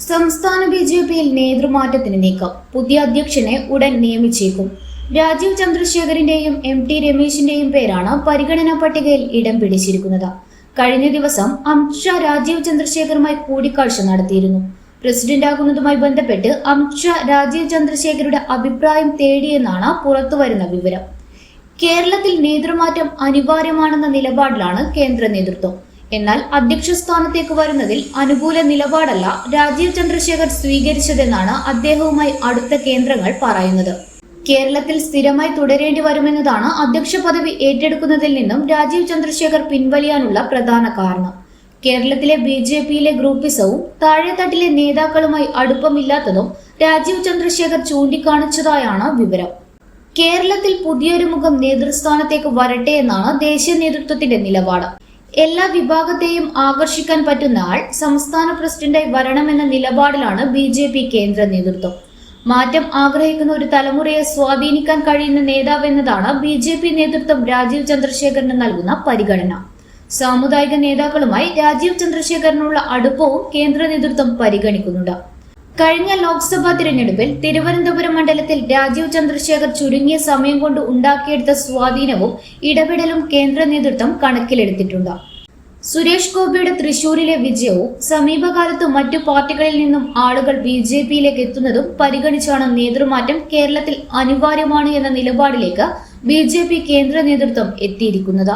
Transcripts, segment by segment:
സംസ്ഥാന ബിജെപിയിൽ നേതൃമാറ്റത്തിന് നീക്കം. പുതിയ അധ്യക്ഷനെ ഉടൻ നിയമിച്ചേക്കും. രാജീവ് ചന്ദ്രശേഖറിന്റെയും എം.ടി. രമേശിന്റെയും പേരാണ് പരിഗണനാ പട്ടികയിൽ ഇടം പിടിച്ചിരിക്കുന്നത്. കഴിഞ്ഞ ദിവസം അമിത്ഷാ രാജീവ് ചന്ദ്രശേഖറുമായി കൂടിക്കാഴ്ച നടത്തിയിരുന്നു. പ്രസിഡന്റാകുന്നതുമായി ബന്ധപ്പെട്ട് അമിത്ഷാ രാജീവ് ചന്ദ്രശേഖറുടെ അഭിപ്രായം തേടിയെന്നാണ് പുറത്തുവരുന്ന വിവരം. കേരളത്തിൽ നേതൃമാറ്റം അനിവാര്യമാണെന്ന നിലപാടിലാണ് കേന്ദ്ര നേതൃത്വം. എന്നാൽ അധ്യക്ഷ സ്ഥാനത്തേക്ക് വരുന്നതിൽ അനുകൂല നിലപാടല്ല രാജീവ് ചന്ദ്രശേഖർ സ്വീകരിച്ചതെന്നാണ് അദ്ദേഹവുമായി അടുത്ത കേന്ദ്രങ്ങൾ പറയുന്നത്. കേരളത്തിൽ സ്ഥിരമായി തുടരേണ്ടി വരുമെന്നതാണ് അധ്യക്ഷ പദവി ഏറ്റെടുക്കുന്നതിൽ നിന്നും രാജീവ് ചന്ദ്രശേഖർ പിൻവലിയാനുള്ള പ്രധാന കാരണം. കേരളത്തിലെ ബിജെപിയിലെ ഗ്രൂപ്പിസവും താഴെത്തട്ടിലെ നേതാക്കളുമായി അടുപ്പമില്ലാത്തതും രാജീവ് ചന്ദ്രശേഖർ ചൂണ്ടിക്കാണിച്ചതായാണ് വിവരം. കേരളത്തിൽ പുതിയൊരു മുഖം നേതൃസ്ഥാനത്തേക്ക് വരട്ടെ എന്നാണ് ദേശീയ നേതൃത്വത്തിന്റെ നിലപാട്. എല്ലാ വിഭാഗത്തെയും ആകർഷിക്കാൻ പറ്റുന്ന ആൾ സംസ്ഥാന പ്രസിഡന്റായി വരണമെന്ന നിലപാടിലാണ് ബിജെപി കേന്ദ്ര നേതൃത്വം. മാറ്റം ആഗ്രഹിക്കുന്ന ഒരു തലമുറയെ സ്വാധീനിക്കാൻ കഴിയുന്ന നേതാവ് എന്നതാണ് ബിജെപി നേതൃത്വം രാജീവ് ചന്ദ്രശേഖറിന് നൽകുന്ന പരിഗണന. സാമുദായിക നേതാക്കളുമായി രാജീവ് ചന്ദ്രശേഖറിനുള്ള അടുപ്പവും കേന്ദ്ര നേതൃത്വം പരിഗണിക്കുന്നുണ്ട്. കഴിഞ്ഞ ലോക്സഭാ തിരഞ്ഞെടുപ്പിൽ തിരുവനന്തപുരം മണ്ഡലത്തിൽ രാജീവ് ചന്ദ്രശേഖർ ചുരുങ്ങിയ സമയം കൊണ്ട് ഉണ്ടാക്കിയെടുത്ത സ്വാധീനവും ഇടപെടലും കേന്ദ്ര നേതൃത്വം കണക്കിലെടുത്തിട്ടുണ്ട്. സുരേഷ് ഗോപിയുടെ തൃശൂരിലെ വിജയവും സമീപകാലത്ത് മറ്റു പാർട്ടികളിൽ നിന്നും ആളുകൾ ബിജെപിയിലേക്ക് എത്തുന്നതും പരിഗണിച്ചാണ് നേതൃമാറ്റം കേരളത്തിൽ അനിവാര്യമാണ് എന്ന നിലപാടിലേക്ക് ബിജെപി കേന്ദ്ര നേതൃത്വം എത്തിയിരിക്കുന്നത്.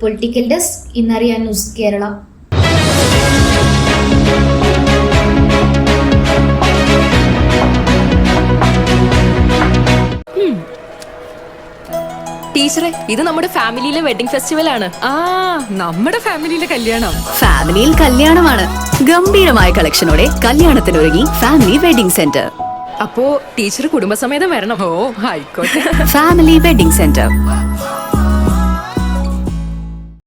പൊളിറ്റിക്കൽ ഡെസ്ക്, ഇന്നറിയാൻ ന്യൂസ് കേരള. ടീച്ചറെ, ഇത് നമ്മുടെ ഫാമിലിയിലെ വെഡിങ് ഫെസ്റ്റിവൽ ആണ്. നമ്മുടെ ഫാമിലിയിലെ കല്യാണം. ഫാമിലിയിൽ കല്യാണമാണ്. ഗംഭീരമായ കളക്ഷനോടെ കല്യാണത്തിനൊരുങ്ങി ഫാമിലി വെഡിംഗ് സെന്റർ. അപ്പോ ടീച്ചർ കുടുംബസമേതം വരണം. ഓ, ആയിക്കോട്ടെ. Family wedding centre.